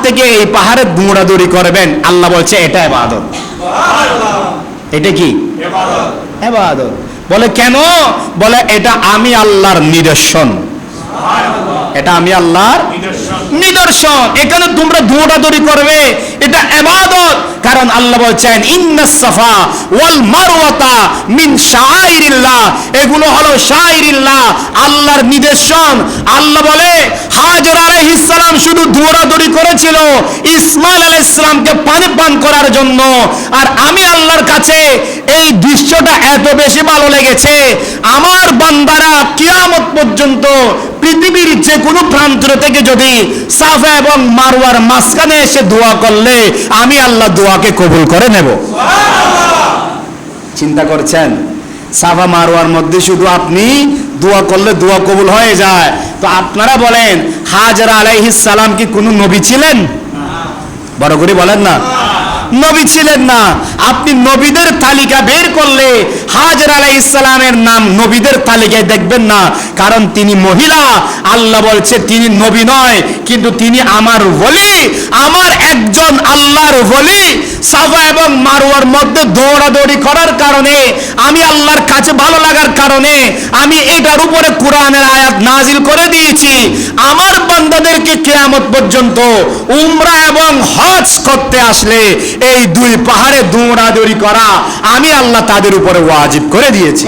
থেকে এই পাহাড়ে দৌড়াদৌড়ি করবেন, আল্লাহ বলছে এটা ইবাদত। এটা কি ইবাদত? বলে কেন? বলে এটা আমি আল্লাহর নিদর্শন, এটা আমি আল্লাহর নিদর্শন। এখানে তোমরা দৌড়াদৌড়ি করবে, এটা ইবাদত। কারণ আল্লাহ বলছেন ইন্নাস সাফা ওয়াল মারওয়াতা মিন শাআইরিল্লাহ, এগুলো হলো শাআইরিল্লাহ, আল্লাহর নিদর্শন। আল্লাহ বলে হাজর আলাইহিস সালাম শুধু দৌড়াদৌড়ি করেছিল ইসমাইল আলাইহিস সালামকে পানি পান করার জন্য। আর আমি আল্লাহর কাছে এই দৃশ্যটা এত বেশি ভালো লেগেছে, আমার বান্দারা কিয়ামত পর্যন্ত পৃথিবীর যে কোনো প্রান্ত থেকে যদি সাফা এবং মারওয়ার মাঝখানে এসে দোয়া করলে আমি আল্লাহ দোয়াকে কবুল করে নেব। চিন্তা করছেন, সাফা মারওয়ার মধ্যে শুধু আপনি দোয়া করলে দোয়া কবুল হয়ে যায়। তো আপনারা বলেন হাজরা আলাইহিস সালাম কি কোনো নবী ছিলেন? বড় করে বলেন না, নবী ছিলেন না। আপনি নবীদের তালিকা বের করলে হাজরা আলাইহিস সালামের নাম নবীদের তালিকায় দেখবেন না, কারণ তিনি মহিলা। আল্লাহ বলছে তিনি নবী নয়, কিন্তু তিনি আমার ওলি, আমার একজন আল্লাহর ওলি। সাফা এবং মারওয়ার মধ্যে দৌড়াদৌড়ি করার কারণে, আমি আল্লাহর কাছে ভালো লাগার কারণে আমি এটার উপরে কোরআনের আয়াত নাজিল করে দিয়েছি। আমার বান্দাদেরকে কিয়ামত পর্যন্ত উমরা এবং হজ করতে আসলে এই দুই পাহাড়ে দৌড়াদৌড়ি করা আমি আল্লাহ তাদের উপরে ওয়াজিব করে দিয়েছি।